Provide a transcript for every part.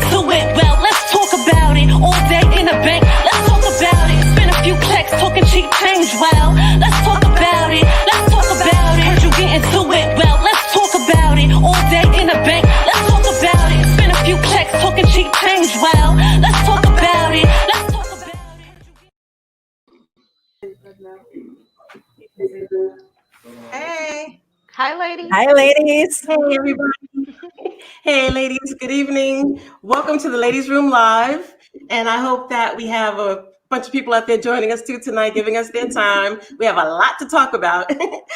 into it. Well, let's talk about it all day in the bank. Let's talk about it. Spend a few checks talking cheap change. Well, let's talk about it. Let's talk about it. Heard you get into it. Well, let's talk about it all day in the bank. Let's talk about it. Spend a few checks talking cheap change. Well, let's talk about it. Let's talk about it. Hey. Hi, ladies. Hi, ladies. Hey, everybody. Hey, ladies. Good evening. Welcome to the Ladies Room Live. And I hope that we have a bunch of people out there joining us too tonight, giving us their time. We have a lot to talk about.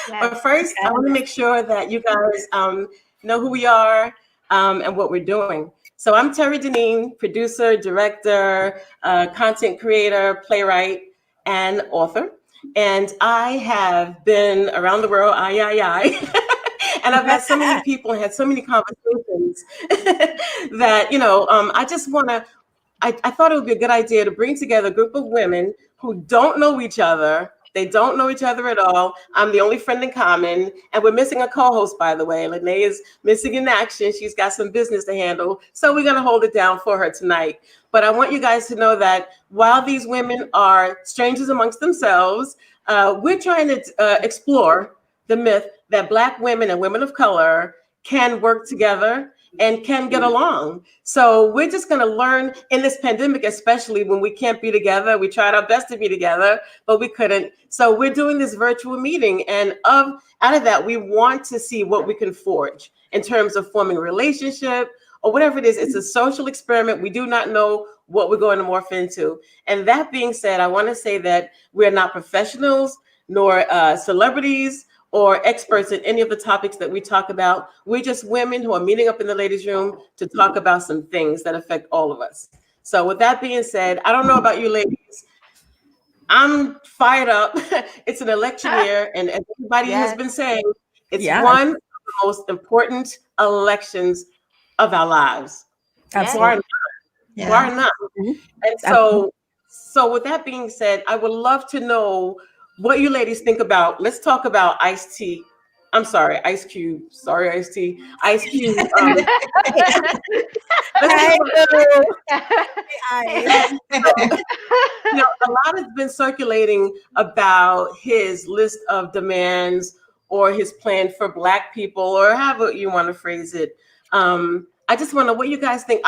But first, I want to make sure that you guys know who we are and what we're doing. So I'm Teri Denine, producer, director, content creator, playwright, and author. And I have been around the world, and I've met so many people and had so many conversations that, I just want to, I thought it would be a good idea to bring together a group of women who don't know each other. They don't know each other at all. I'm the only friend in common. And we're missing a co-host, by the way. Lene is missing in action. She's got some business to handle. So we're going to hold it down for her tonight. But I want you guys to know that while these women are strangers amongst themselves, we're trying to explore the myth that Black women and women of color can work together and can get along. So we're just going to learn in this pandemic, especially when we can't be together. We tried our best to be together, but we couldn't. So we're doing this virtual meeting. And out of that, we want to see what we can forge in terms of forming a relationship or whatever it is. It's a social experiment. We do not know what we're going to morph into. And that being said, I want to say that we're not professionals nor celebrities or experts in any of the topics that we talk about. We're just women who are meeting up in the ladies' room to talk about some things that affect all of us. So with that being said, I don't know about you ladies. I'm fired up. It's an election year, and as everybody has been saying, it's one of the most important elections of our lives. Absolutely. Why not? And so with that being said, I would love to know what you ladies think about. Let's talk about Ice Cube. Ice Cube. Sorry, Ice T. Ice Cube. A lot has been circulating about his list of demands or his plan for Black people, or however you want to phrase it. I just want to know what you guys think.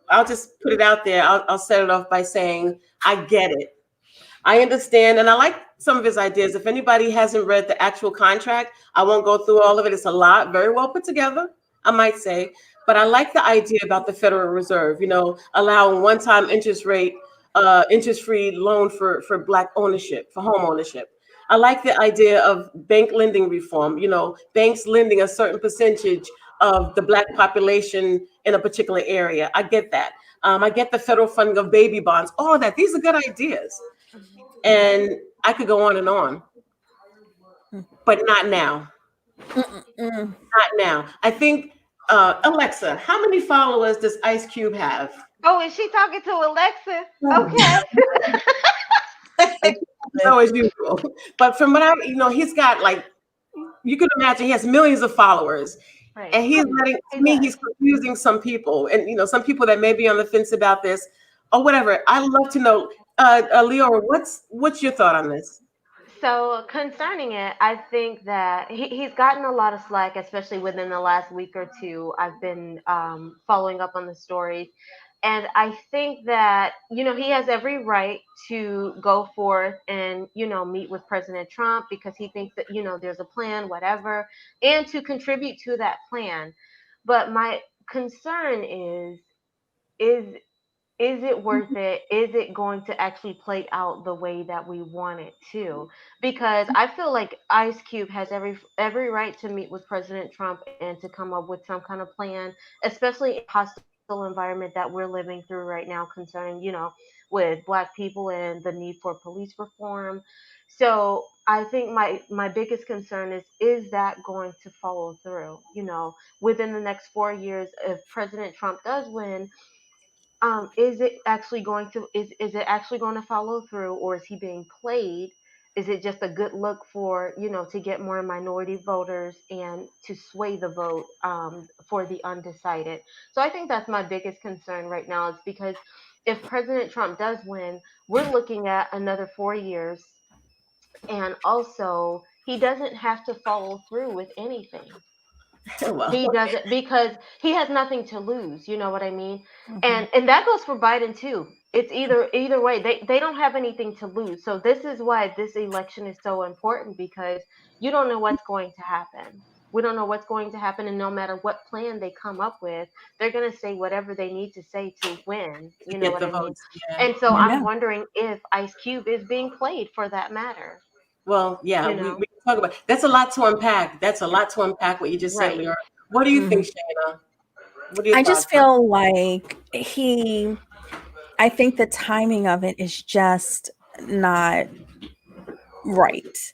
I'll just put it out there. I'll set it off by saying, I get it. I understand, and I like some of his ideas. If anybody hasn't read the actual contract, I won't go through all of it. It's a lot, very well put together, I might say. But I like the idea about the Federal Reserve, allowing one-time interest-free loan for Black ownership, for home ownership. I like the idea of bank lending reform, banks lending a certain percentage of the Black population in a particular area. I get that. I get the federal funding of baby bonds, all of that. These are good ideas. And I could go on, but not now. Not now. I think, Alexa, how many followers does Ice Cube have? Oh, is she talking to Alexa? Okay. No, as usual. But from what he's got, like, you can imagine he has millions of followers. Right. And he's he's confusing some people, and some people that may be on the fence about this or whatever. I'd love to know, Leora, what's your thought on this? So concerning it, I think that he's gotten a lot of slack, especially within the last week or two. I've been following up on the stories. And I think that, he has every right to go forth and, meet with President Trump because he thinks that, there's a plan, whatever, and to contribute to that plan. But my concern is it worth it? Is it going to actually play out the way that we want it to? Because I feel like Ice Cube has every right to meet with President Trump and to come up with some kind of plan, especially in hostile environment that we're living through right now concerning, with Black people and the need for police reform. So I think my biggest concern is that going to follow through? Within the next 4 years, if President Trump does win, is it actually going to follow through, or is he being played is it just a good look for, to get more minority voters and to sway the vote, for the undecided? So I think that's my biggest concern right now, is because if President Trump does win, we're looking at another 4 years, and also he doesn't have to follow through with anything. Well, He doesn't, because he has nothing to lose. You know what I mean? Mhm. And that goes for Biden too. It's either way. They don't have anything to lose. So this is why this election is so important, because you don't know what's going to happen. We don't know what's going to happen, and no matter what plan they come up with, they're going to say whatever they need to say to win. You know get what the I mean? votes. Yeah. And so Yeah. I'm wondering if Ice Cube is being played for that matter. Well, yeah, You we know? can talk about that's a lot to unpack. That's a lot to unpack what you just said, Right. Lyra. What do you think, Mhm. Shayna? What are your I thoughts just feel like I think the timing of it is just not right.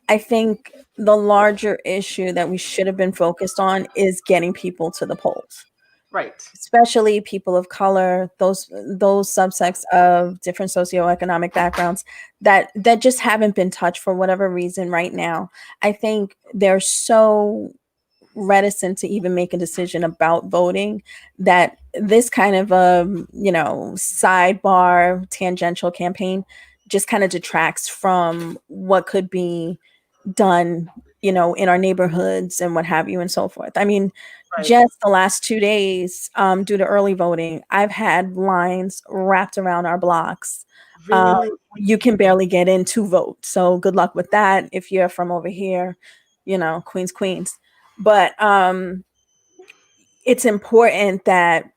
I think the larger issue that we should have been focused on is getting people to the polls, Right. especially people of color, those subsects of different socioeconomic backgrounds that just haven't been touched for whatever reason right now. I think they're so reticent to even make a decision about voting that this kind of sidebar tangential campaign just kind of detracts from what could be done, in our neighborhoods and what have you and so forth. I mean, Right. just the last 2 days, due to early voting, I've had lines wrapped around our blocks. Really? You can barely get in to vote. So good luck with that if you're from over here, Queens. But it's important that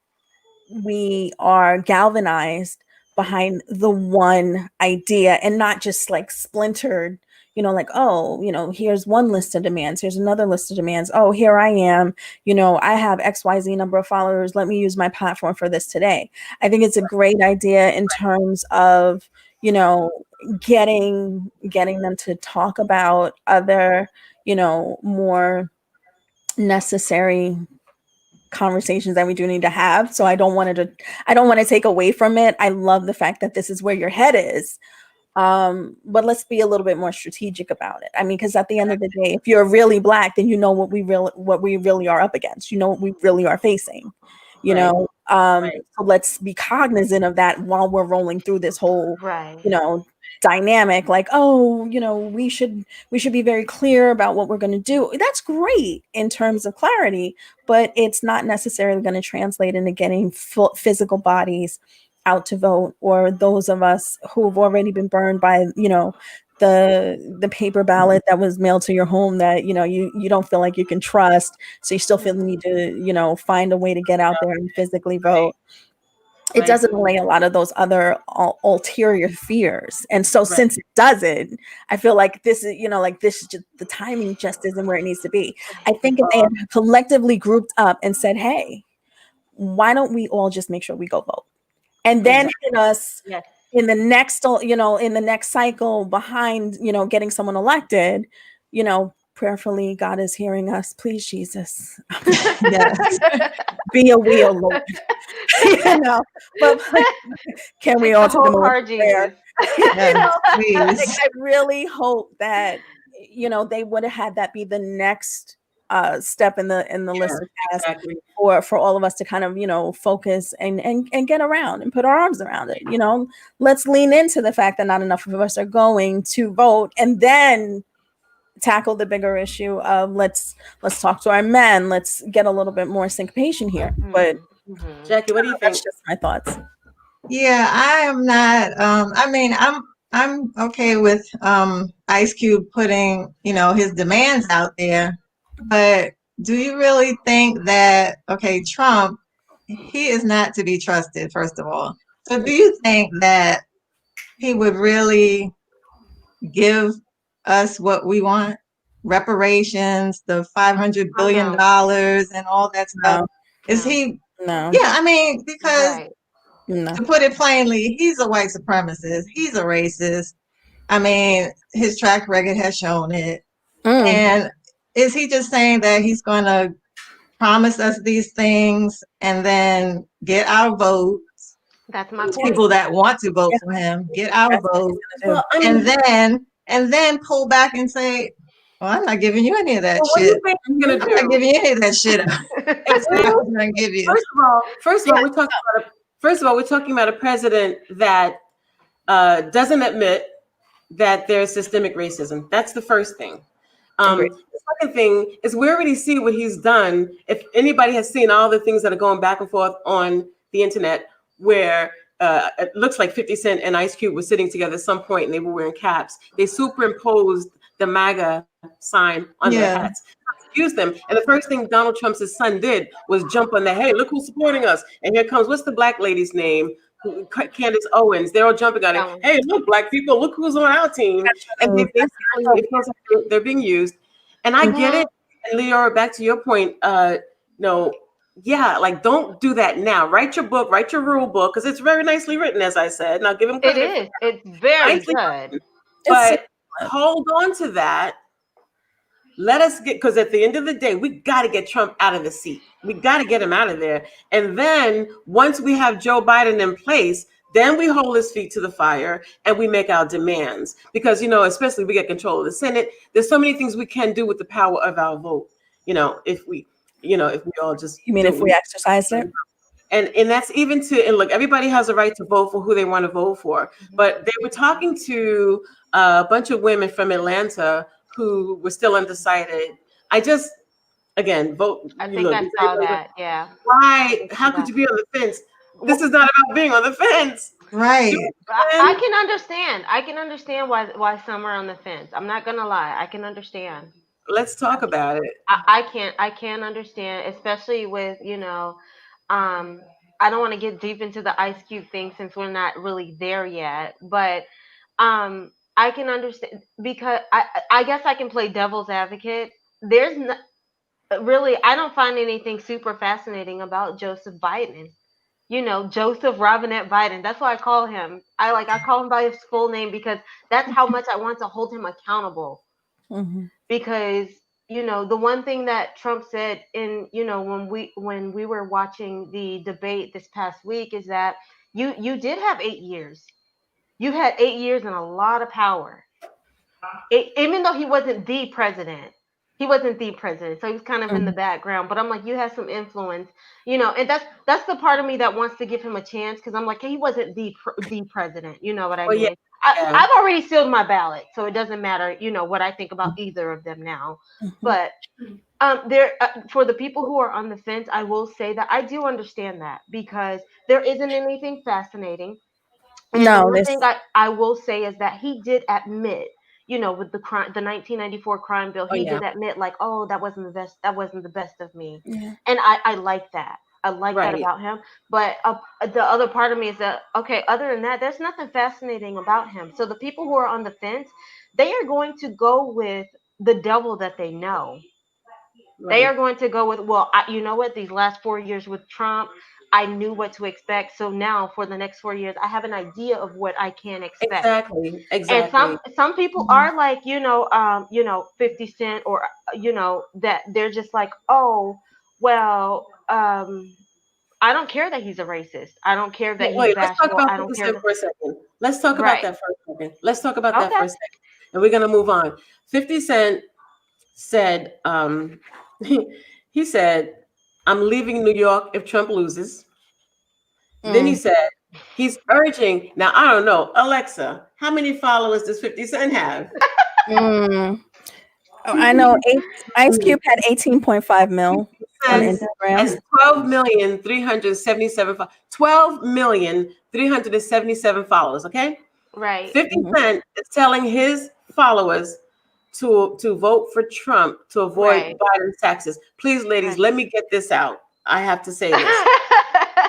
we are galvanized behind the one idea and not just like splintered, like, oh, here's one list of demands, here's another list of demands. Oh, here I am, I have XYZ number of followers. Let me use my platform for this today. I think it's a great idea in terms of, getting them to talk about other, more necessary conversations that we do need to have. So I don't want to take away from it. I love the fact that this is where your head is. But let's be a little bit more strategic about it. I mean, because at the end of the day, if you're really Black, then you know what we really are up against. You know what we really are facing. Right. So let's be cognizant of that while we're rolling through this whole, Right. dynamic. Like, oh, we should be very clear about what we're going to do. That's great in terms of clarity, but it's not necessarily going to translate into getting physical bodies out to vote, or those of us who have already been burned by, the paper ballot that was mailed to your home that, you don't feel like you can trust. So you still feel the need to, find a way to get out there and physically vote. It Right. doesn't allay a lot of those other ulterior fears. And so since it doesn't, I feel like this is, this is just, the timing just isn't where it needs to be. I think if they had collectively grouped up and said, hey, why don't we all just make sure we go vote? And then hit us Yes. in the next, in the next cycle behind, getting someone elected, prayerfully, God is hearing us. Please, Jesus. Yes. Be a wheel, Lord. But can we all take a whole moment heart, of prayer? Jesus. Yes, please. Like, I really hope that, they would have had that be the next step in the list of tasks Exactly. for all of us to kind of, focus and get around and put our arms around it. Let's lean into the fact that not enough of us are going to vote, and then tackle the bigger issue of let's talk to our men. Let's get a little bit more syncopation here. But Mhm. Jackie, what do you think? that's just my thoughts. Yeah, I am not. I mean, I'm okay with Ice Cube putting, his demands out there, but do you really think that, okay, Trump, he is not to be trusted, first of all. So do you think that he would really give us what we want? Reparations, the $500 billion and all that stuff. No. Is he? No. Yeah, I mean, because Right. No. to put it plainly, he's a white supremacist. He's a racist. I mean, his track record has shown it. And is he just saying that he's going to promise us these things and then get our vote? That's my point. People that want to vote for him, get our vote, Well, I and mean, then and then pull back and say, well, I'm not giving you any of that Well, what do shit. you think I'm gonna I'm not do? giving you any of that shit. Exactly. I'm gonna give you. First of all, we're talking about a president that doesn't admit that there's systemic racism. That's the first thing. Agreed. The second thing is we already see what he's done. If anybody has seen all the things that are going back and forth on the internet, where it looks like 50 Cent and Ice Cube were sitting together at some point and they were wearing caps. They superimposed the MAGA sign on their Yeah. hats. Use them. And the first thing Donald Trump's son did was jump on that. Hey, look who's supporting us. And here comes, what's the black lady's name? Candace Owens. They're all jumping on it. Hey, look, black people, look who's on our team. And they basically, it feels like they're being used. And I get it. And Leora, back to your point, no, yeah, like don't do that now. Write your book, write your rule book, because it's very nicely written, as I said. And I'll give him It credit. is. It's very Nicely good. written. But hold on to that. Let us get, because at the end of the day, we got to get Trump out of the seat. We got to get him out of there. And then once we have Joe Biden in place, then we hold his feet to the fire and we make our demands. Because, you know, especially we get control of the Senate. There's so many things we can do with the power of our vote. You know, if we all just. You mean if we exercised it? And that's even and look, everybody has a right to vote for who they want to vote for. But they were talking to a bunch of women from Atlanta who were still undecided. Again, vote. I think I saw that. Yeah. Why? How could you be on the fence? This is not about being on the fence. Right. I can understand. I can understand why some are on the fence. I'm not gonna lie. I can understand. Let's talk about it. I can understand, especially with, I don't want to get deep into the Ice Cube thing since we're not really there yet, but I can understand because I guess I can play devil's advocate. There's really, I don't find anything super fascinating about Joseph Biden. Joseph Robinette Biden. That's what I call him. I call him by his full name because that's how much I want to hold him accountable. Mm-hmm. Because the one thing that Trump said in when we were watching the debate this past week is that you did have 8 years. You had 8 years and a lot of power. Even though he wasn't the president. He wasn't the president, so he was kind of in the background. But I'm like, you had some influence, and that's the part of me that wants to give him a chance because I'm like, hey, he wasn't the president. You know what I mean? Yeah. I've already sealed my ballot, so it doesn't matter, what I think about either of them now. But there, for the people who are on the fence, I will say that I do understand that because there isn't anything fascinating. And the one thing I will say is that he did admit, with the 1994 crime bill, he did admit that wasn't the best of me. Yeah. And I like that. I like that about him. But the other part of me is that, okay, other than that, there's nothing fascinating about him. So the people who are on the fence, they are going to go with the devil that they know. Right. They are going to go with, you know what, these last 4 years with Trump, I knew what to expect. So now for the next 4 years, I have an idea of what I can expect. Exactly. And some people are like, 50 Cent or, that they're just like, oh, well, I don't care that he's a racist. I don't care that he's bashful. I don't care. For a second. Let's talk about that for a second. Let's talk about that for a second. And we're going to move on. 50 Cent said, he said, I'm leaving New York if Trump loses. Then he said, he's urging. Now, I don't know. Alexa, how many followers does 50 Cent have? I know Ice Cube had 18.5 mil on Instagram. Has 12,377 followers, okay? Right. 50 Cent is telling his followers to vote for Trump to avoid Biden's taxes. Please, ladies, let me get this out. I have to say this.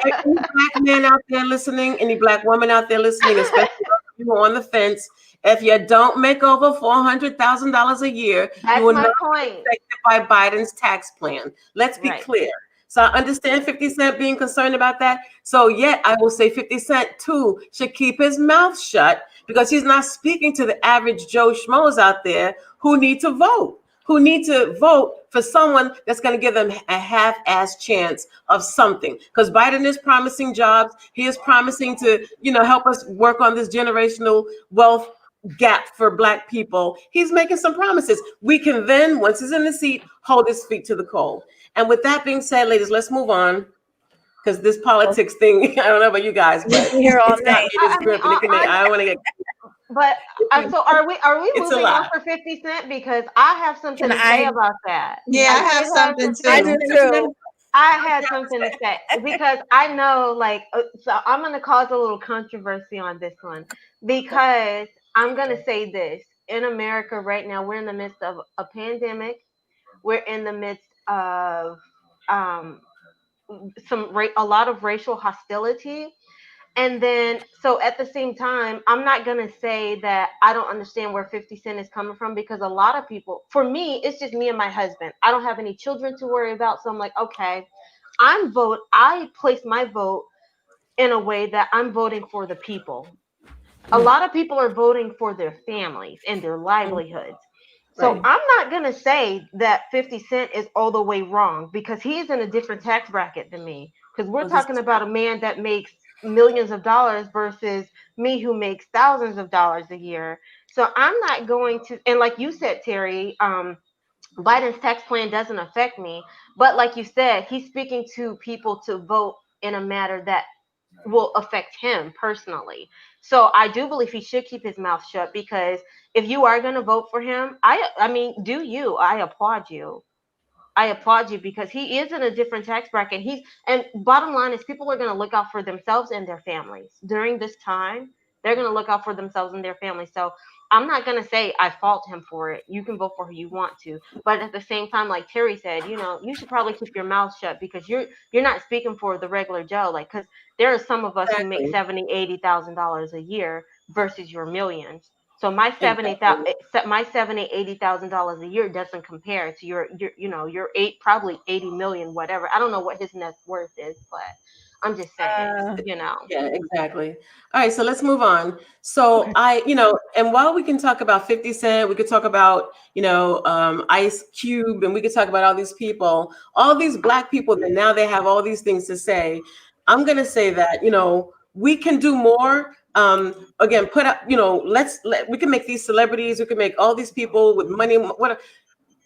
Any black man out there listening, any black woman out there listening, especially those who are on the fence, if you don't make over $400,000 a year, you will not be affected by Biden's tax plan. Let's be clear. So I understand 50 Cent being concerned about that. So yet I will say 50 Cent too should keep his mouth shut because he's not speaking to the average Joe Schmoes out there who need to vote for someone that's going to give them a half-ass chance of something. Because Biden is promising jobs. He is promising to, help us work on this generational wealth gap for Black people, he's making some promises. We can then, once he's in the seat, hold his feet to the coal. And with that being said, ladies, let's move on. Because this politics thing, I don't know about you guys, We but can hear all it's got night. me in this I mean, grip, and it can make, I don't want to get. but so are we It's a moving on lot. for 50 Cent? Because I have something Can to say I? about that. Yeah, I have did something I too. do too. I had something to say because I know, like, so I'm going to cause a little controversy on this one because I'm going to say this. In America right now, we're in the midst of a pandemic. We're in the midst of um, a lot of racial hostility. And then, so at the same time, I'm not going to say that I don't understand where 50 Cent is coming from because a lot of people, for me, it's just me and my husband. I don't have any children to worry about. So I'm like, okay, I place my vote in a way that I'm voting for the people. A lot of people are voting for their families and their livelihoods. So Right. I'm not going to say that 50 Cent is all the way wrong because he's in a different tax bracket than me. Because we're talking about a man that makes millions of dollars versus me who makes thousands of dollars a year. So I'm not going to, and like you said, Teri, Biden's tax plan doesn't affect me. But like you said, he's speaking to people to vote in a matter that will affect him personally. So I do believe he should keep his mouth shut because if you are going to vote for him, I mean, do you? I applaud you. I applaud you because he is in a different tax bracket. And bottom line is people are going to look out for themselves and their families during this time. They're going to look out for themselves and their families. So I'm not going to say I fault him for it. You can vote for who you want to, but at the same time, like Teri said, you should probably keep your mouth shut because you're not speaking for the regular Joe. Like, because there are some of us who make Exactly. $70,000-$80,000 a year versus your millions. So my Exactly. $80,000 a year doesn't compare to your probably 80 million, whatever. I don't know what his net worth is, but I'm just saying. Yeah, exactly. All right, so let's move on. So Okay. and while we can talk about 50 Cent, we could talk about, Ice Cube, and we could talk about all these people, all these Black people that now they have all these things to say. I'm gonna say that, we can do more. Again, put up, we can make these celebrities, we can make all these people with money, whatever.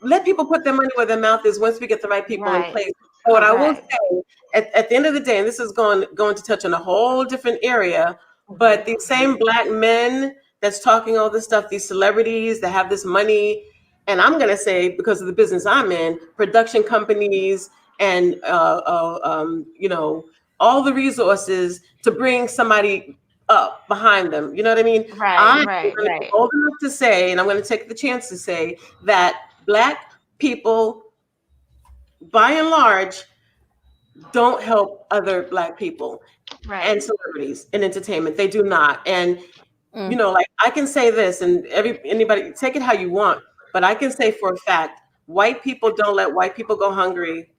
Let people put their money where their mouth is once we get the right people in Right. place. But what I will Correct. say at the end of the day, and this is going to touch on a whole different area, but these same Black men that's talking all this stuff, these celebrities that have this money, and I'm going to say because of the business I'm in, production companies and all the resources to bring somebody up behind them. You know what I mean? Right. I'm Right. going to be Right. bold enough to say, and I'm going to take the chance to say that Black people, by and large, don't help other Black people Right. and celebrities in entertainment. They do not. And Mm. like I can say this, and anybody take it how you want, but I can say for a fact, white people don't let white people go hungry.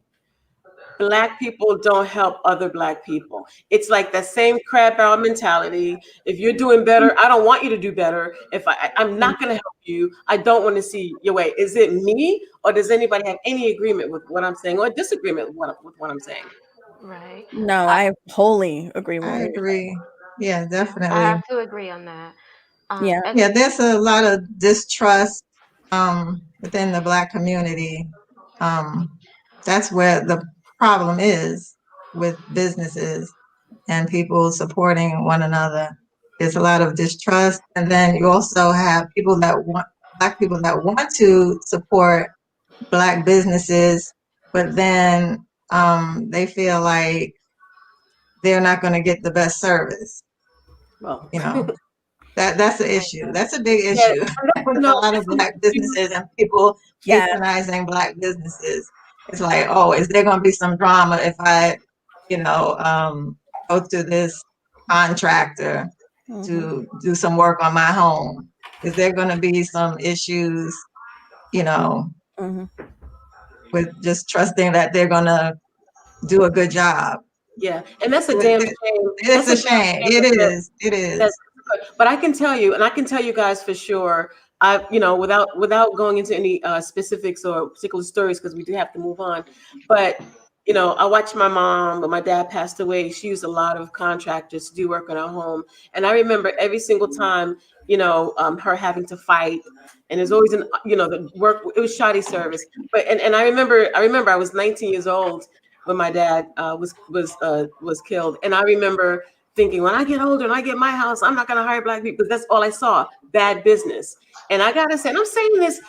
Black people don't help other Black people. It's like that same crab barrel mentality. If you're doing better, I don't want you to do better. If I'm not going to help you, I don't want to see your way. Is it me, or does anybody have any agreement with what I'm saying, or disagreement with what I'm saying? Right. No, I, I wholly agree with I what you're saying. agree. Yeah, I definitely. have to agree on that. Yeah. And Yeah, there's a lot of distrust within the Black community. Um, that's where the problem is with businesses and people supporting one another. There's a lot of distrust, and then you also have Black people that want to support Black businesses, but then they feel like they're not going to get the best service. Well, You know, that's the right. issue. That's a big yeah, issue with a no, lot of Black businesses and people Yeah. patronizing Black businesses. It's like, oh, is there going to be some drama if I, go to this contractor Mhm. to do some work on my home? Is there going to be some issues, you know, Mhm. with just trusting that they're going to do a good job? yeah, and that's a damn It- shame. It's That's a a damn shame. shame It that is. It that is. but I can tell you, and I can tell you guys for sure, without going into any specifics or particular stories, because we do have to move on. But I watched my mom, but my dad passed away. She used a lot of contractors to do work in our home, and I remember every single time her having to fight, and there's always the work. It was shoddy service, but and I remember I was 19 years old when my dad was killed, and I remember thinking, when I get older and I get my house, I'm not going to hire Black people, because that's all I saw, bad business. And I gotta say, and I'm saying this,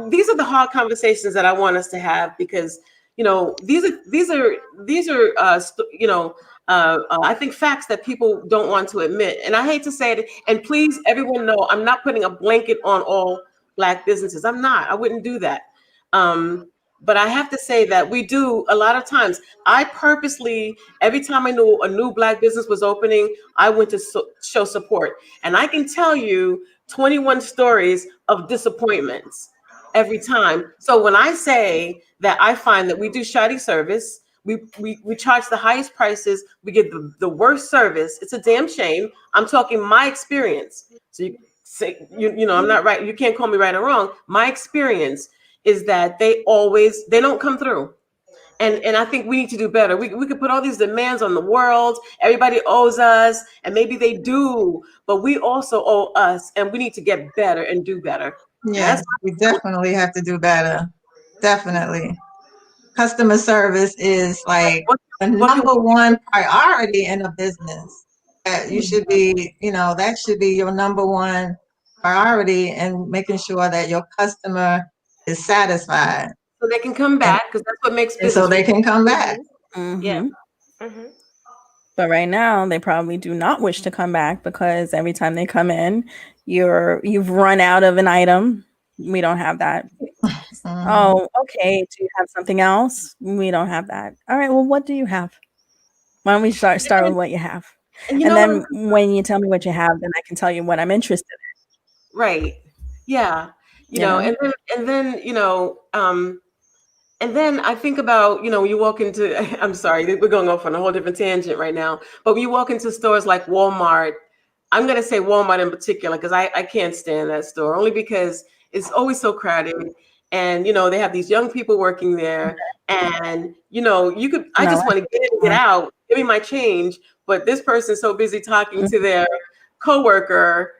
these are the hard conversations that I want us to have, because these are I think facts that people don't want to admit. And I hate to say it, and please, everyone know, I'm not putting a blanket on all Black businesses. I'm not. I wouldn't do that. But I have to say that we do a lot of times. I purposely, every time I knew a new Black business was opening, I went to show support. And I can tell you 21 stories of disappointments every time. So when I say that I find that we do shoddy service, we charge the highest prices, we give the worst service, it's a damn shame. I'm talking my experience. So you say, I'm not right. You can't call me right or wrong. My experience is that they don't come through. And I think we need to do better. We could put all these demands on the world. Everybody owes us, and maybe they do, but we also owe us, and we need to get better and do better. Yes, we definitely have to do better. Definitely. Customer service is like the number one priority in a business. That you should be, that should be your number one priority, and making sure that your customer is satisfied. So they can come back, because that's what makes business. So they can come back. Yeah. But right now, they probably do not wish to come back, because every time they come in, you've run out of an item. We don't have that. Oh, okay. Do you have something else? We don't have that. All right. Well, what do you have? Why don't we start with what you have? And then when you tell me what you have, then I can tell you what I'm interested in. Right. Yeah. And then I think about, when you walk into, I'm sorry, we're going off on a whole different tangent right now, but when you walk into stores like Walmart, I'm going to say Walmart in particular, because I can't stand that store, only because it's always so crowded. And, they have these young people working there, and, I just want to get in and get out, give me my change. But this person's so busy talking to their coworker,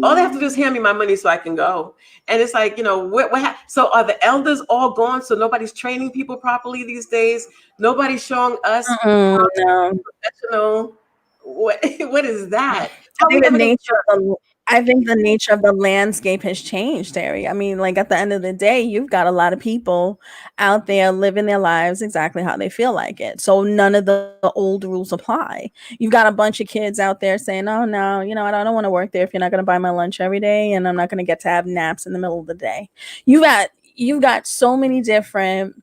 all they have to do is hand me my money so I can go. And it's like, so are the elders all gone? So nobody's training people properly these days? Nobody's showing us professional. What is that? I think the nature of the landscape has changed, Teri. I mean, like, at the end of the day, you've got a lot of people out there living their lives exactly how they feel like it. So none of the old rules apply. You've got a bunch of kids out there saying, oh, no, I don't want to work there if you're not going to buy my lunch every day, and I'm not going to get to have naps in the middle of the day. You've got so many different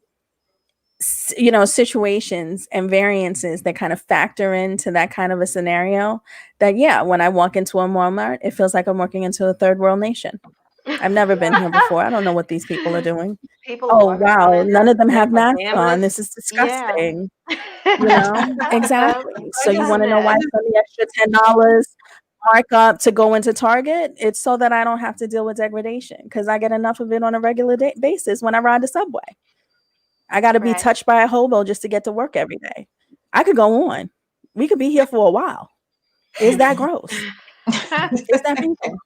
situations and variances that kind of factor into that kind of a scenario, that when I walk into a Walmart, it feels like I'm walking into a third world nation. I've never been here before. I don't know what these people are doing. Wow, none of them have masks on. This is disgusting. Exactly. So you want to know why I spend the extra $10 markup to go into Target? It's so that I don't have to deal with degradation, because I get enough of it on a regular basis when I ride the subway. I got to be touched by a hobo just to get to work every day. I could go on. We could be here for a while. Is that gross? Is that painful?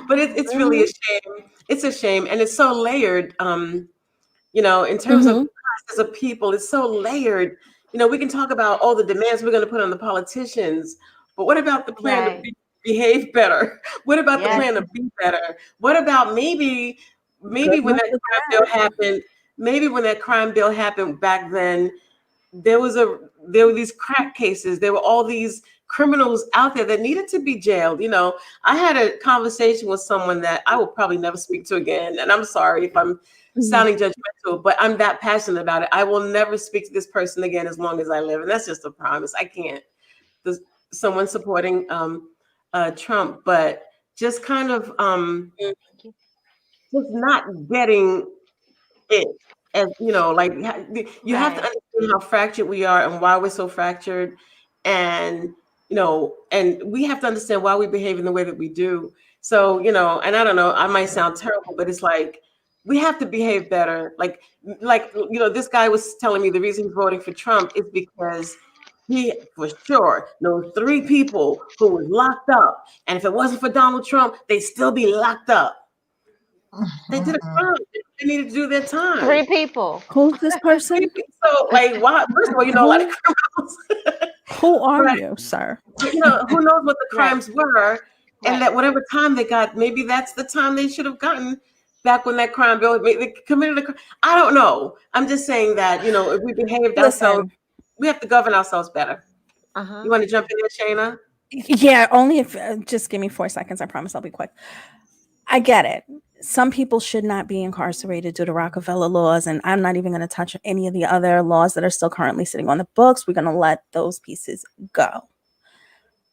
But it's really a shame. It's a shame. And it's so layered, in terms of us as a people, it's so layered. We can talk about all the demands we're going to put on the politicians, but what about the plan to behave better? What about the plan to be better? What about maybe when that crime bill happened? Maybe when that crime bill happened back then, there were these crack cases. There were all these criminals out there that needed to be jailed. I had a conversation with someone that I will probably never speak to again. And I'm sorry if I'm sounding judgmental, but I'm that passionate about it. I will never speak to this person again as long as I live. And that's just a promise. I can't. There's someone supporting Trump, but just kind of just not getting it. As you have to understand how fractured we are and why we're so fractured, and and we have to understand why we behave in the way that we do. So and I don't know, I might sound terrible, but it's like we have to behave better. Like this guy was telling me the reason he's voting for Trump is because he for sure knows 3 people who was locked up. And if it wasn't for Donald Trump, they'd still be locked up. They did a crime. They needed to do their time. 3 people. Who's this person? So, like, why? First of all, you know, a lot of criminals. Who are Right. you, sir? You know, who knows what the crimes were, and Right. that whatever time they got, maybe that's the time they should have gotten back when that crime bill they committed a crime. I don't know. I'm just saying that, you know, if we behaved ourselves, we have to govern ourselves better. You want to jump in there, Shayna? Yeah, only if just give me 4 seconds. I promise I'll be quick. I get it. Some people should not be incarcerated due to Rockefeller laws, and I'm not even going to touch any of the other laws that are still currently sitting on the books. We're going to let those pieces go.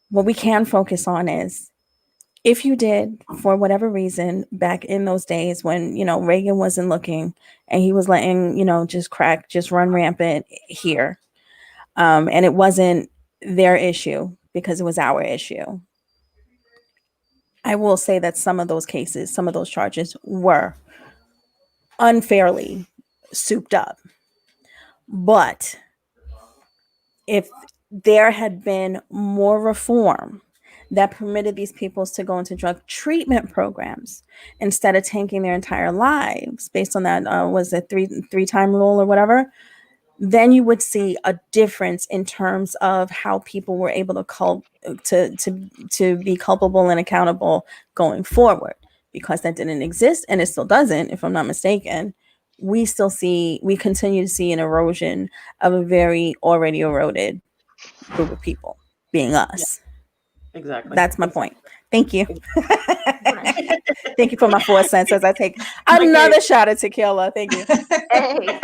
What we can focus on is if you did, for whatever reason, back in those days when, you know, Reagan wasn't looking and he was letting, you know, just run rampant here. And it wasn't their issue because it was our issue. I will say that some of those cases, some of those charges were unfairly souped up. But if there had been more reform that permitted these people to go into drug treatment programs instead of tanking their entire lives based on that, was it three-time rule or whatever, then you would see a difference in terms of how people were able to be culpable and accountable going forward, because that didn't exist and it still doesn't, if I'm not mistaken. We continue to see an erosion of a very already eroded group of people, being us. Yeah, exactly. That's my point. Thank you. Thank you for my 4 cents as I take another shot at tequila. Thank you. Hey.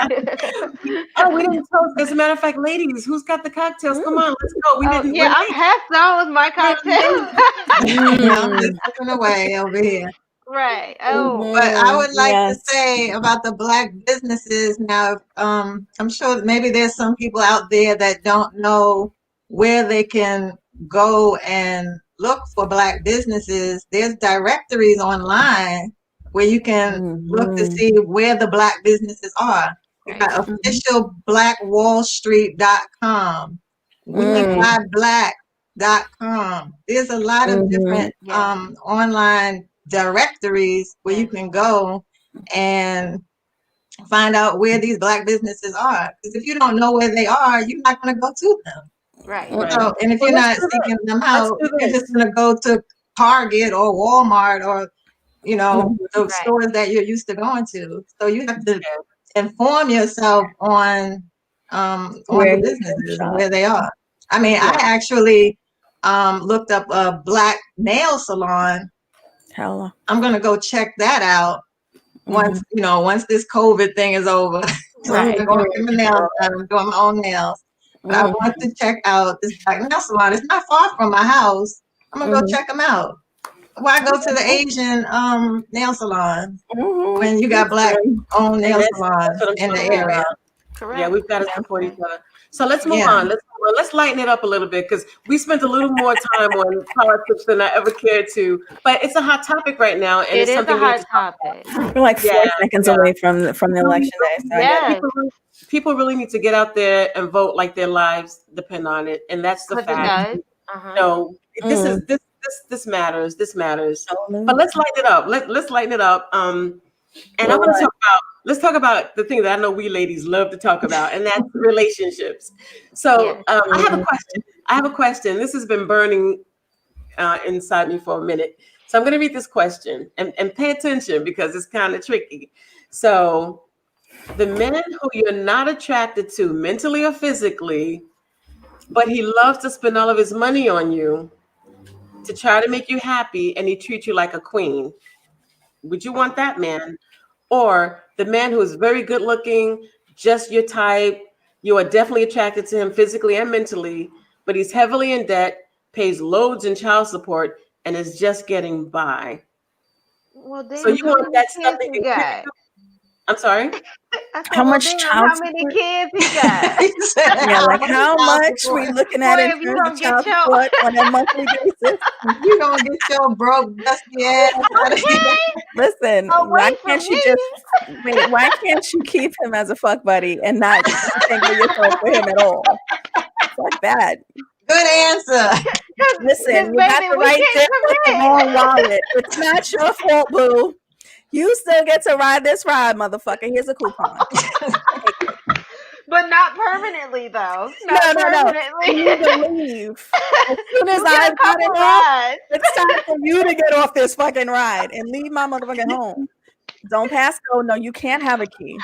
Oh, we didn't toast. As a matter of fact, ladies, who's got the cocktails? Come on, let's go. We didn't. Yeah, I'm half done with my cocktail. I'm just looking away over here. Right. Oh. But I would like Yes. to say about the Black businesses now. I'm sure maybe there's some people out there that don't know where they can go and look for Black businesses. There's directories online where you can look to see where the Black businesses are. We got official blackwallstreet.com, webyblack.com. There's a lot of different online directories where you can go and find out where these Black businesses are. Because if you don't know where they are, you're not going to go to them. Right. So, and if you're not seeking them out, you're just going to go to Target or Walmart or, you know, the stores that you're used to going to. So you have to inform yourself on the businesses and where they are. I mean, I actually looked up a Black nail salon. Hello. I'm going to go check that out once this COVID thing is over. So I'm going to get my nails done. I'm doing my own nails. But I want to check out this Black nail salon. It's not far from my house. I'm going to go check them out. Why go to the Asian nail salon when you got Black owned nail salons in the area? Correct. Yeah, we've got to support each other. So let's move on. Let's lighten it up a little bit, because we spent a little more time on politics than I ever cared to. But it's a hot topic right now, and it's something a hot topic. We're like 4 seconds away from the election day. So Yes. People really need to get out there and vote like their lives depend on it, and that's the fact. No, this matters. This matters. But let's lighten it up. Let's lighten it up. And I want to talk about the thing that I know we ladies love to talk about, and that's relationships. So I have a question. This has been burning inside me for a minute. So I'm going to read this question and pay attention, because it's kind of tricky. So the man who you're not attracted to mentally or physically, but he loves to spend all of his money on you to try to make you happy, and he treats you like a queen. Would you want that man? Or the man who is very good looking, just your type, you are definitely attracted to him physically and mentally, but he's heavily in debt, pays loads in child support, and is just getting by. Well, so you want that stuff that can. I'm sorry? How much child How many kids he got? Yeah, like how much we looking at in terms of child support on a monthly basis? You gonna get your broke dusty ass out of here. Listen, why can't you keep him as a fuck buddy and not tangle yourself with him at all? Fuck that. Good answer. Listen, you got baby, the we right can't zip with the commit. wrong wallet. It's not your fault, boo. You still get to ride this ride, motherfucker. Here's a coupon. But not permanently, though. No. Not You permanently. need to leave. As soon as You get I a got it couple off, rides. it's time for you to get off this fucking ride and leave my motherfucking home. Don't pass go. No, you can't have a key.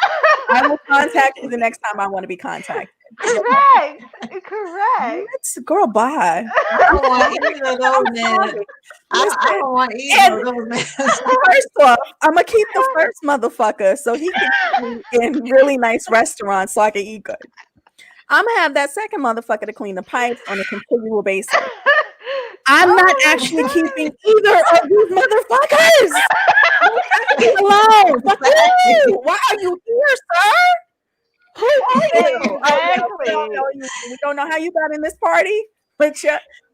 I will contact you the next time I want to be contacted. Correct. What? Girl, bye. I don't want either of those men. I don't want either of those men. First off, I'm gonna keep the first motherfucker so he can eat in really nice restaurants so I can eat good. I'm gonna have that second motherfucker to clean the pipes on a continual basis. I'm not actually keeping either of these motherfuckers. Leave me alone. Fuck you. Why are you here, sir? Who are you? Exactly. We don't know how you got in this party, but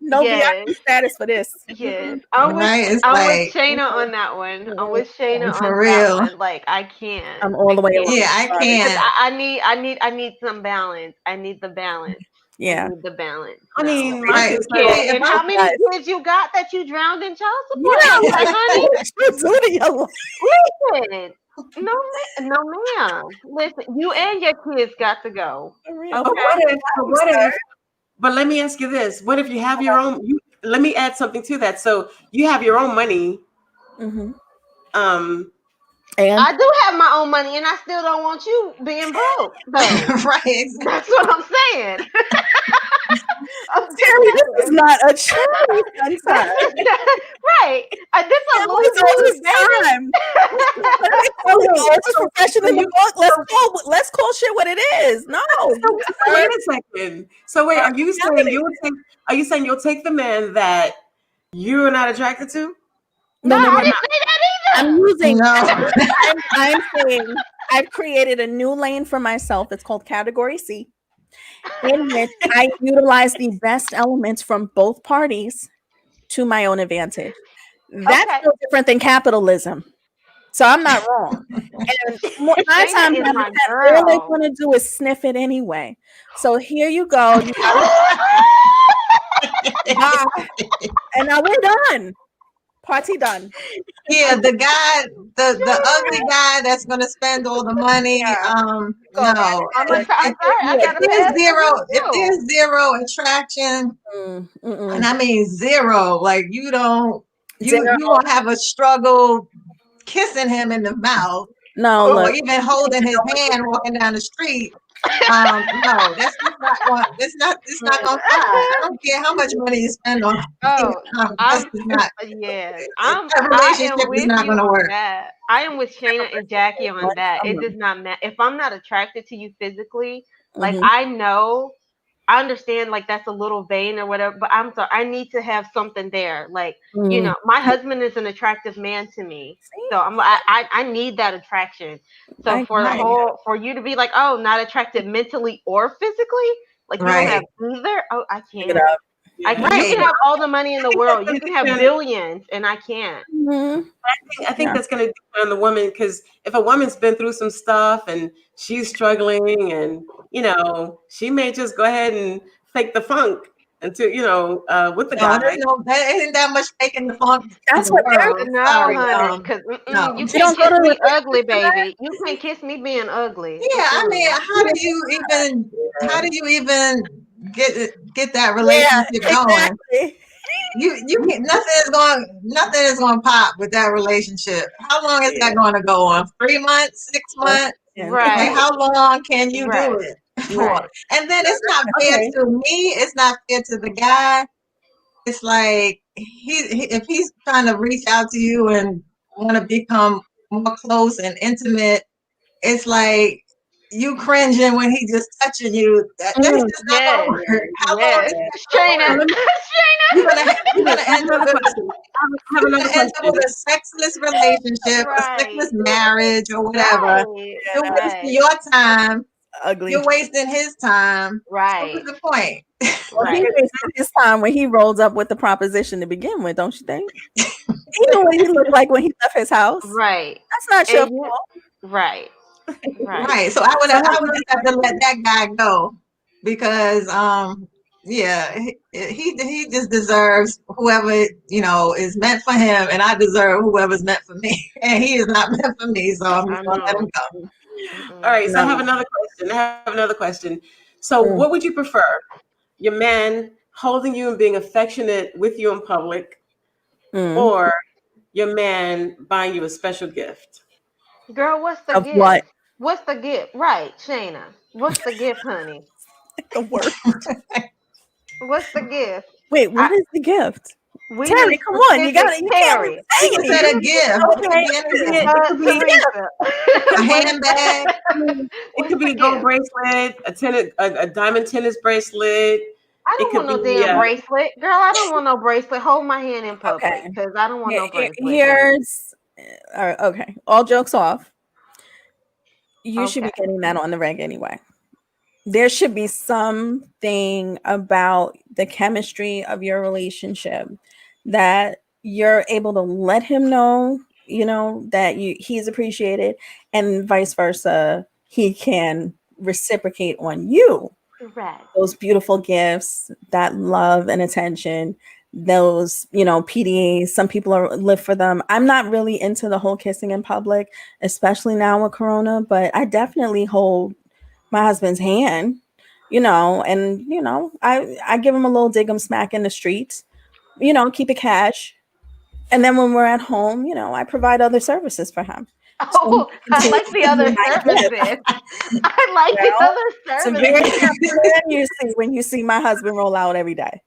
no VIP status for this. Yes. I'm Right, it's with like Shayna on that one. I'm with Shayna for on real. that one. Like I can't. I'm all the way along. Yeah, I can't. I need some balance. I need the balance. Yeah. I need the balance. I mean, No, right. you So can't. if And how many kids you got that you drowned in child support? Yeah, Like, honey, what you do to your life? listen. No, ma'am. Listen, you and your kids got to go. But but let me ask you this. What if you have your own, let me add something to that. So you have your own money. Mm-hmm. I do have my own money, and I still don't want you being broke. Though. Right. That's what I'm saying. Terry, this is not a charity concert. Right. This a lose-lose, baby. Professional. Let's call shit what it is. No. Wait a second. So wait, are you saying you'll take the man that you're not attracted to? No, I didn't say that either. I'm using. No. I'm saying I've created a new lane for myself. It's called Category C, in which I utilize the best elements from both parties to my own advantage. That's no different than capitalism. So I'm not wrong. And 9 times out of 10, all they want to do is sniff it anyway. So here you go. And now we're done. Party done. Yeah, the ugly guy that's gonna spend all the money. No. If there's zero attraction, and I mean zero, like you won't have a struggle kissing him in the mouth. No, or even holding his hand walking down the street. No, that's just not going. It's not going to fly. I don't care how much money you spend on. I relationship is not going to work. That. I am with Shayna and Jackie on that. It does not matter if I'm not attracted to you physically. Like I understand, like that's a little vain or whatever. But I'm sorry, I need to have something there. Like my husband is an attractive man to me, so I need that attraction. So for you to be like, oh, not attracted mentally or physically, like you don't have either. Oh, I can't. You can have all the money in the world. You can have billions, and I can't. I think that's going to depend on the woman, because if a woman's been through some stuff and she's struggling, and she may just go ahead and fake the funk until with the guy. That isn't that much faking the funk. That's what they're honey. Because you can't kiss me ugly, baby. You can't kiss me being ugly. Yeah, I mean, how do you even get that relationship going? You can, nothing is going to pop with that relationship. How long is that going to go on? 3 months, 6 months? Right. Like, how long can you do it for? And then it's not fair to me. It's not fair to the guy. It's like if he's trying to reach out to you and want to become more close and intimate, it's like you cringing when he just touching you. That's just not gonna work. How long is Shayna. You're gonna end up with a sexless relationship, a sexless marriage, or whatever. You're wasting your time. Ugly. You're wasting his time. Right. What's the point? Well, he wasted his time when he rolls up with the proposition to begin with, don't you think? He knew what he looked like when he left his house. Right. That's not your fault. Right. Right. So I would just have to let that guy go, because yeah, he just deserves whoever, is meant for him, and I deserve whoever's meant for me. And he is not meant for me, so I'm I just gonna let him know. go. All Mm-mm. right, so I have No. another question. So, Mm, what would you prefer? Your man holding you and being affectionate with you in public, mm. or your man buying you a special gift? Girl, what's the Of what? gift? What's the gift? Right, Shayna. What's the gift, honey? The word. What's the gift? Wait, what I is the gift? we Terry, need come on. You got specific it. You can't leave Terry. us She hanging said here. a gift. It could Okay. be It anything. could be Teresa. A What is handbag. it what's could the be a gold gift? bracelet, a diamond tennis bracelet. I It don't could want no be damn bracelet. Girl, I don't want no bracelet. Hold my hand in public Okay. because I don't want no bracelet, baby. Here's okay. All jokes off. You should Okay. be getting that on the reg anyway. There should be something about the chemistry of your relationship that you're able to let him know, that he's appreciated, and vice versa. He can reciprocate on you Right. those beautiful gifts, that love and attention, those, PDAs. Some people live for them. I'm not really into the whole kissing in public, especially now with Corona, but I definitely hold my husband's hand, and I give him a little dig 'em smack in the streets, keep it cash. And then when we're at home, I provide other services for him. So he Oh, can I continue like to the give me other my gift. services. I like the Well, it's a very other happy man you see my husband roll out every day.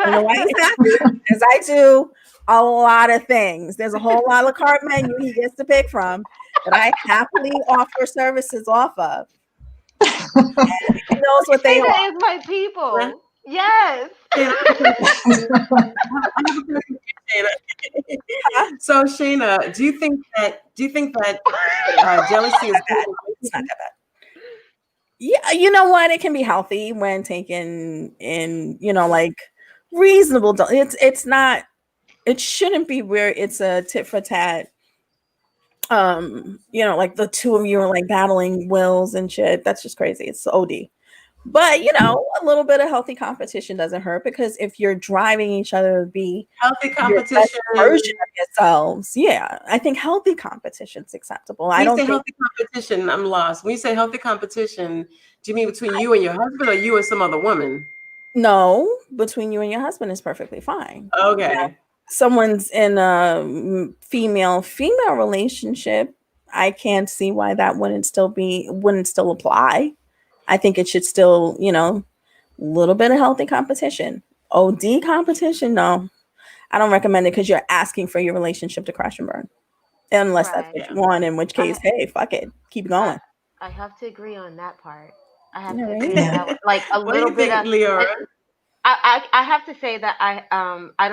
And why he's services. happy? Because I do a lot of things. There's a whole lot of card menu he gets to pick from that I happily offer services off of. And he knows what they Shayna are. is my people. Yes. Shayna, I have a question for you, Shayna. So, Shayna, do you think that jealousy is good? It's not that bad. Yeah, you know what? It can be healthy when taken in, like reasonable. It's not. It shouldn't be where it's a tit for tat. Like the two of you are like battling wills and shit. That's just crazy. It's OD. But a little bit of healthy competition doesn't hurt, because if you're driving each other to be Healthy your best competition. version of yourselves, yeah, I think healthy competition's acceptable. I When you don't say think healthy competition, I'm lost. When you say healthy competition, do you mean between you and your husband, or you and some other woman? no, between you and your husband is perfectly fine. Okay. Someone's in a female relationship, I can't see why that wouldn't still apply. I think it should still, a little bit of healthy competition. OD competition, no. I don't recommend it, because you're asking for your relationship to crash and burn. Unless that's Right. what Yeah. you want, in which case, I, hey, fuck it. Keep I going. I have to agree on that part. I have All to right. agree on Yeah. that one. Like a What do little you bit think, of Leora? and I have to say that I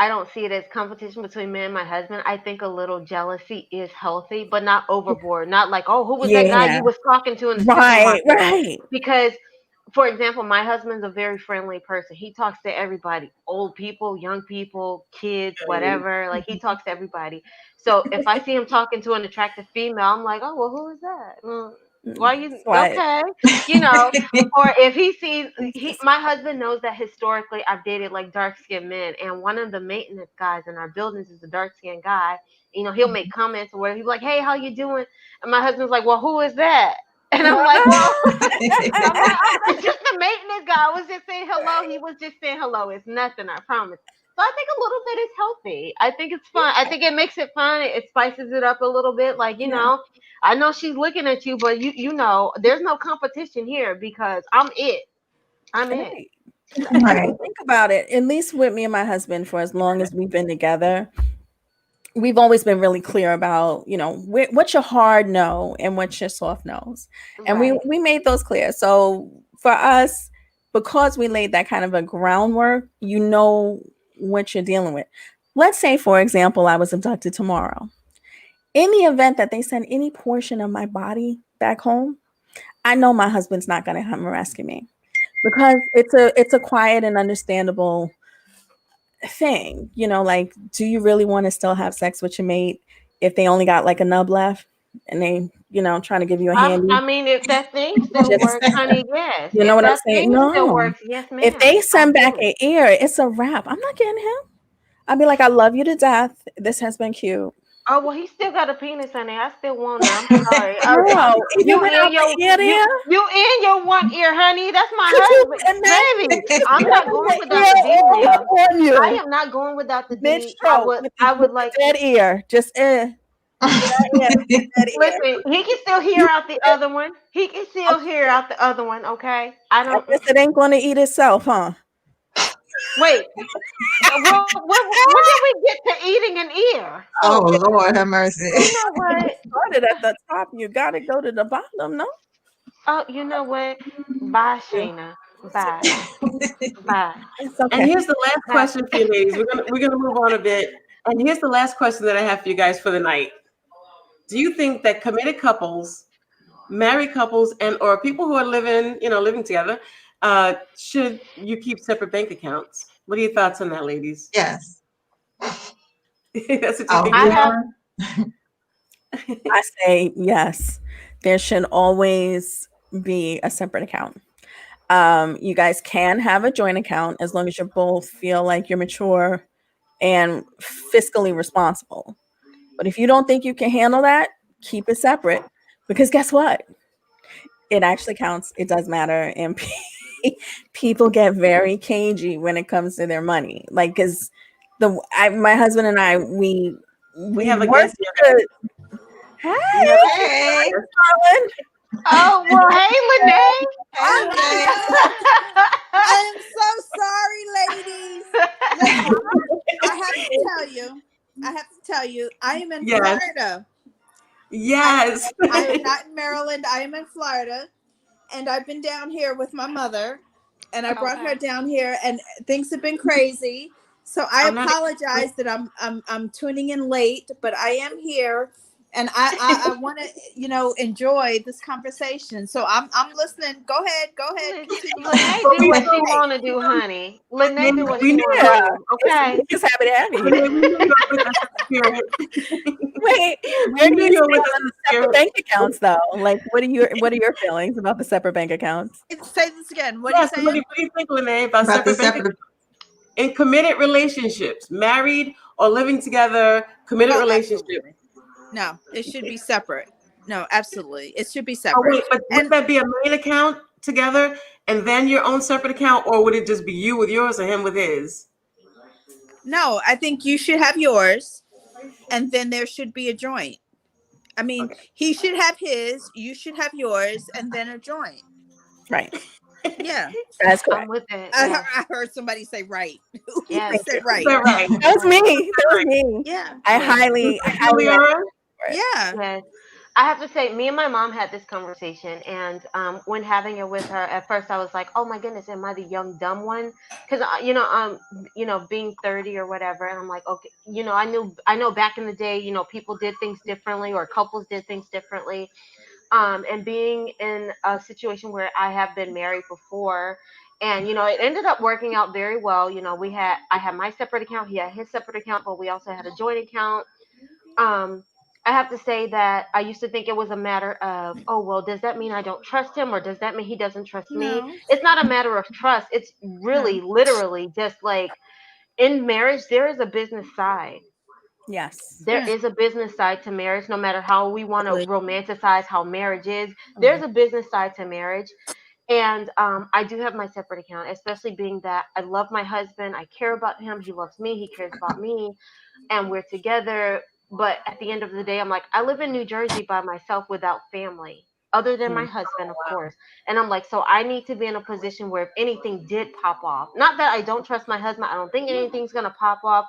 don't see it as competition between me and my husband. I think a little jealousy is healthy, but not overboard. Not like, oh, who was that guy Yeah. you was talking to in the Right, supermarket? right. Because for example, my husband's a very friendly person. He talks to everybody, old people, young people, kids, whatever. Like he talks to everybody. So if I see him talking to an attractive female, I'm like, oh well, who is that? Why you Swipe. okay? You know, or if he sees my husband knows that historically I've dated like dark skinned men, and one of the maintenance guys in our buildings is a dark skinned guy. You know, he'll make comments or whatever. He'll be like, hey, how you doing? And my husband's like, well, who is that? And I'm like, well, I'm like, oh, that's just the maintenance guy. I was just saying hello. He was just saying hello. It's nothing, I promise. So I think a little bit is healthy. I think it's fun. I think it makes it fun. It spices it up a little bit. Like, Yeah. I know she's looking at you, but there's no competition here because I'm it. I'm it. Right. Because if Right. you think about it, at least with me and my husband, for as long as we've been together, we've always been really clear about, what's your hard no and what's your soft no's. And we Right. we made those clear. So for us, because we laid that kind of a groundwork, what you're dealing with. Let's say, for example, I was abducted tomorrow. In the event that they send any portion of my body back home, I know my husband's not going to come rescue me, because it's a quiet and understandable thing. Like, do you really want to still have sex with your mate if they only got like a nub left? and they, trying to give you a I handy. mean, if that thing still Just, works, honey, yes. you know If what I'm that saying? thing still No. works, yes, If ma'am. they I'll send back do it. an ear, it's a wrap. I'm not getting him. I'll be like, I love you to death. This has been cute. Oh well, he still got a penis, honey. I still want it. I'm sorry. No, even You without in the your ear you there, you in your one ear, honey. That's my could you husband, baby. I'm not having going the without ear the D, all ma'am. up on I you am not going without the D. mid-stroke with I with would the like. dead ear? Just yeah, the dead ear. Listen, he can still hear You, out the other one. He can still hear out the other one. Okay. I I don't. guess it ain't going to eat itself, huh? Wait. Well, when did we get to eating an ear? Oh Lord, have mercy. You know what? Started at the top. You got to go to the bottom, no? Oh, you know what? Bye, Shayna. Bye. Bye. It's And okay. here's the last Bye. question for you, ladies. We're gonna move on a bit. And here's the last question that I have for you guys for the night. Do you think that committed couples, married couples, and or people who are living together, should you keep separate bank accounts? What are your thoughts on that, ladies? Yes. That's what you Oh, think, I have. Dion? I say yes. There should always be a separate account. You guys can have a joint account as long as you both feel like you're mature and fiscally responsible. But if you don't think you can handle that, keep it separate. Because guess what? It actually counts. It does matter. And people get very cagey when it comes to their money. Like, because my husband and I, We we have a work guest here, guys. to, hey, We have a guest hey, darling. Oh well, hey, hey, Oh my Lene. God. I am so sorry, ladies. Listen, I have to tell you, I am in Yes. Florida. Yes. I am not in Maryland. I am in Florida. And I've been down here with my mother. And I brought her down here and things have been crazy. So I I'm not. apologize that I'm tuning in late, but I am here and I want to enjoy this conversation. So I'm listening. Go ahead. Continue. Lene do what she want to do, honey. Lene do what We she knew want to Yeah, do. Okay. we're just happy to have you we here. knew you were with us in spirit. Wait, We where do knew you you were stand with us on in the separate spirit. bank accounts, though? Like, what are your feelings about the separate bank accounts? Say this again. What are you Yes. saying? What do you think, Lene, about About the separate bank accounts separate. in committed relationships, married or living together, committed Oh, relationship? absolutely. No, it should be separate. No, absolutely. It should be Oh separate. wait, but would And that be a main account together and then your own separate account, or would it just be you with yours and him with his? no, I think you should have yours and then there should be a joint. I mean, Okay. he should have his, you should have yours, and then a joint. Right, Yeah. that's I'm correct. with it. I, Yes. I heard somebody say right. Who Yes. said Is right? that right? That was me. That was me. Yeah. I Yes. highly Juliana? recommend it. Yeah. Yes. I have to say, me and my mom had this conversation, and when having it with her, at first I was like, "Oh my goodness, am I the young dumb one?" Because being 30 or whatever, and I'm like, okay, I know back in the day, people did things differently, or couples did things differently, and being in a situation where I have been married before, and it ended up working out very well. I had my separate account, he had his separate account, but we also had a joint account. um I have to say that I used to think it was a matter of, oh, well, does that mean I don't trust him, or does that mean he doesn't trust me? No. It's not a matter of trust. It's really No. literally just like, in marriage, there is a business side. Yes. There Yeah. is a business side to marriage, no matter how we want to Absolutely. romanticize how marriage is. Mhm. There's a business side to marriage. And I do have my separate account, especially being that I love my husband. I care about him. He loves me. He cares about me, and we're together. But at the end of the day, I'm like, I live in New Jersey by myself without family, other than my Mm. husband, of course. And I'm like, so I need to be in a position where if anything did pop off, not that I don't trust my husband, I don't think anything's going to pop off,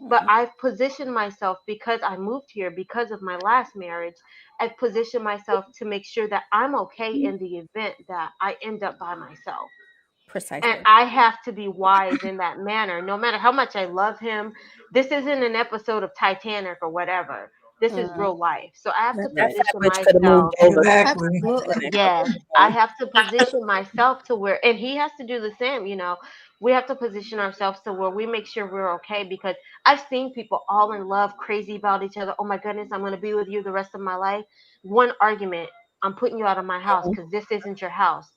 but I've positioned myself, because I moved here because of my last marriage. I've positioned myself to make sure that I'm okay in the event that I end up by myself. And Precisely. I have to be wise in that manner, no matter how much I love him. This isn't an episode of Titanic or whatever. This is real life. So I have to That fat position bitch could have moved myself. over. Exactly. Absolutely. Yes, I have to position myself to where, and he has to do the same, you know. We have to position ourselves to where we make sure we're okay, because I've seen people all in love, crazy about each other. Oh my goodness, I'm going to be with you the rest of my life. One argument, I'm putting you out of my house because this isn't your house.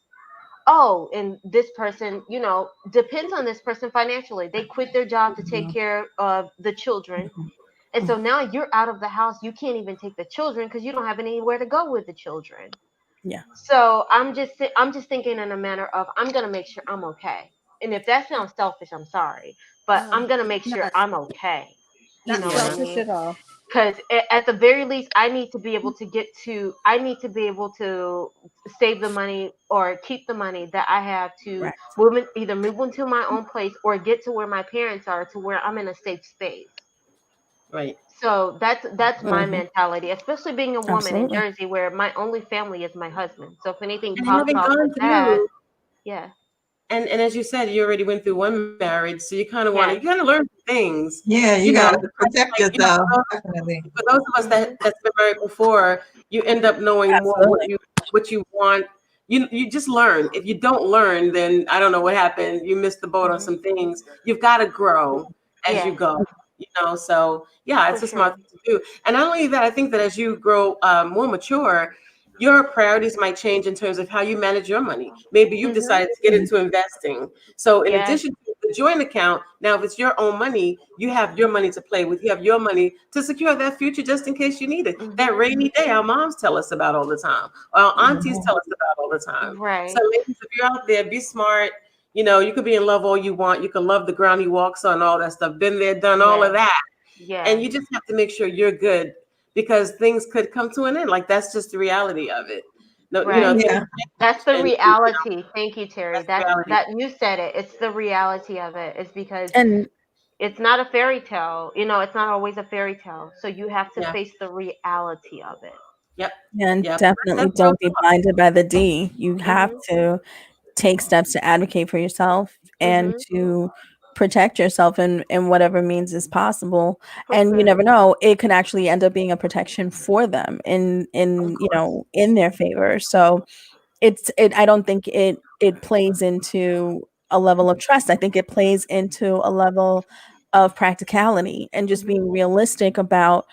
Oh, and this person, you know, depends on this person financially. They quit their job to take care of the children. And so now you're out of the house. You can't even take the children because you don't have anywhere to go with the children. Yeah. So I'm just thinking in a manner of, I'm gonna make sure I'm okay. And if that sounds selfish, I'm sorry, but I'm gonna make sure Not, I'm okay. You not know what I selfish mean? at all. Because at the very least, I need to be able to I need to be able to save the money or keep the money that I have to Right. either move into my own place or get to where my parents are, to where I'm in a safe space. Right. So that's my Mhm. mentality, especially being a woman in Absolutely. Jersey, where my only family is my husband. So if anything And pops having off gone with that, through, yeah, and as you said, you already went through one marriage, so you kind of want to, yes, you got to learn things, Yeah, you you know, got to protect like, you know, yourself. Definitely. for those of us hmm that's been married before, you end up knowing more Absolutely. what you want. You just learn. If you don't learn, then I don't know what happened. You missed the boat on hmm some things. You've got to grow as you yes, go. You know, so yeah, for it's a smart sure. thing to do. And not only that, I think that as you grow more mature, your priorities might change in terms of how you manage your money. Maybe you've hmm decided to get into investing. So in Yes, addition to the joint account, now if it's your own money, you have your money to play with. You have your money to secure that future just in case you need it. That hmm rainy day our moms tell us about all the time, or our aunties Mhm. tell us about all the time. So right, ladies, if you're out there, be smart. You know, you could be in love all you want. You can love the ground he walks on, all that stuff. Been there, done all of yes, that. And yes. you just have to make sure you're good, because things could come to an end. Like that's just the reality of it. No, you know, Right. things Yeah. That's the and you know, reality. Thank you, Terry. that's the reality. That you said it. It's the reality of it. It's because And it's not a fairy tale. You know, it's not always a fairy tale. So you have to Yeah. face the reality of it. Yep. and Yep. definitely That's real don't be blinded by the D. You have Mhm. to take steps to advocate for yourself and Mhm. to protect yourself in whatever means is possible. For And you sure. never know, it could actually end up being a protection for them of in course. in their favor. So it I don't think it plays into a level of trust. I think it plays into a level of practicality and just Mhm. being realistic about,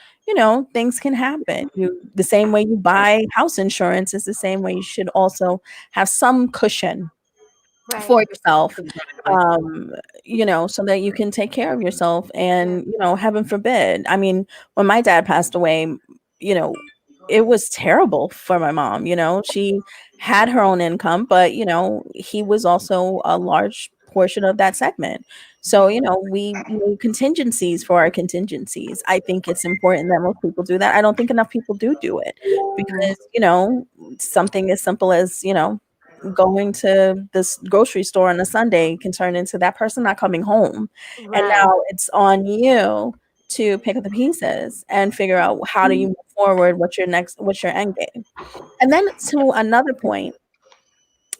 things can happen. The same way you buy house insurance is the same way you should also have some cushion Right. for yourself, Exactly. um, so that you can take care of yourself. Yeah. And, heaven forbid. I mean, when my dad passed away, you know, it was terrible for my mom. She had her own income, but, he was also a large portion of that segment. So, we made contingencies for our contingencies. I think it's important that most people do that. I don't think enough people do it Mhm. because, something as simple as, going to this grocery store on a Sunday can turn into that person not coming home. And Right. now it's on you to pick up the pieces and figure out how do you move forward, what's your end game. And then to another point,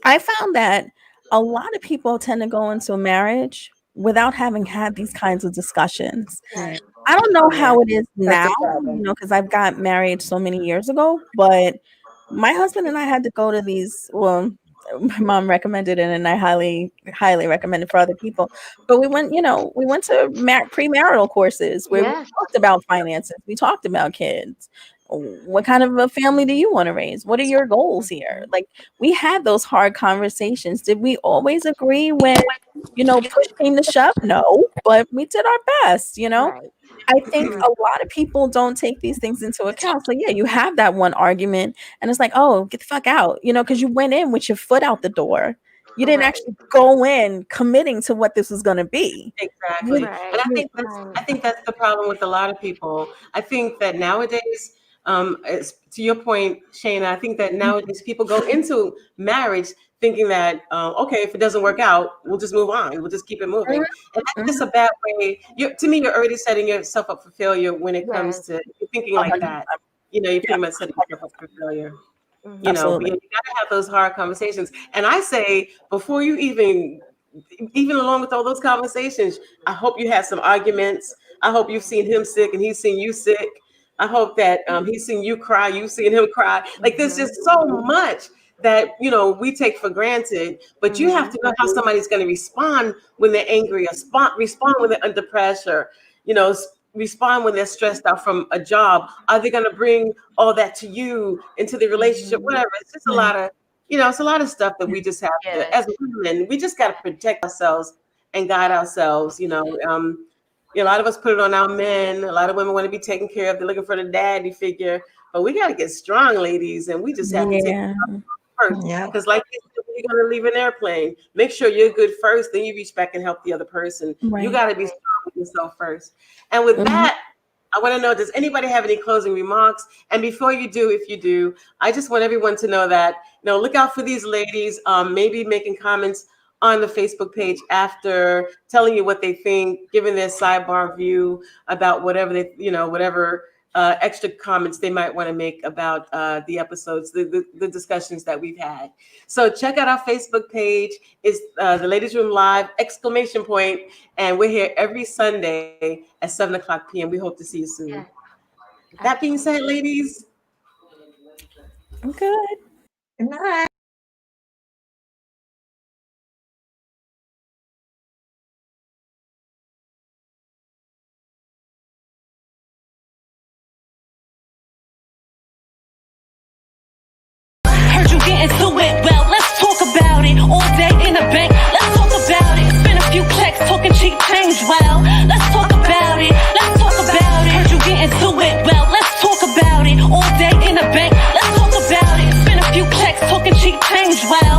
I found that a lot of people tend to go into a marriage without having had these kinds of discussions. Right. I don't know Oh yeah. how it is That's now, a problem. because I've got married so many years ago, but my husband and I had to go to these. Well, my mom recommended it, and I highly, highly recommend it for other people. But we went to premarital courses where we Yes. talked about finances. We talked about kids. What kind of a family do you want to raise? What are your goals here? Like, we had those hard conversations. Did we always agree when, push came to shove? No, but we did our best. Right. I think a Right. lot of people don't take these things into account. So yeah, you have that one argument and it's like, oh, get the fuck out, because you went in with your foot out the door. You didn't Right. actually go in committing to what this was going to be. You, Exactly. And Right. Right. I think that's the problem with a lot of people. I think that nowadays, to your point, Shayna, I think that nowadays people go into marriage thinking that, okay, if it doesn't work out, we'll just move on. We'll just keep it moving. And that's just a bad way. To me, you're already setting yourself up for failure when it comes Yes. to thinking like 100%. that. You're Yeah, pretty much setting yourself up for failure. Mhm. You absolutely. got to have those hard conversations. And I say, before you even along with all those conversations, I hope you had some arguments. I hope you've seen him sick and he's seen you sick. I hope that he's seen you cry, you've seen him cry. Like there's just so much that, you know, we take for granted, but you have to know how somebody's going to respond when they're angry, or respond when they're under pressure, you know, respond when they're stressed out from a job. Are they going to bring all that to you into the relationship? Whatever. It's just a lot of, you know, it's a lot of stuff that we just have to, as women, we just got to protect ourselves and guide ourselves, you know. A lot of us put it on our men. A lot of women want to be taken care of. They're looking for the daddy figure. But we got to get strong, ladies, and we just have to take care of first. Because like you said, when you're going to leave an airplane, make sure you're good first, then you reach back and help the other person. You got to be strong with yourself first. And with that, I want to know, does anybody have any closing remarks? And before you do, if you do, I just want everyone to know that, you know, look out for these ladies, maybe making comments on the Facebook page after, telling you what they think, giving their sidebar view about whatever they, you know, whatever extra comments they might want to make about the episodes, the discussions that we've had. So check out our Facebook page. It's the Ladies Room Live ! And we're here every Sunday at 7:00 p.m. We hope to see you soon. That being said, ladies, I'm good. Good night. Heard you get into it, well, let's talk about it. All day in the bank, let's talk about it. Spend a few checks, talking cheap change, well, let's talk about it. Let's talk about it. Heard you get into it, well, let's talk about it. All day in the bank, let's talk about it. Spend a few checks, talking cheap change, well.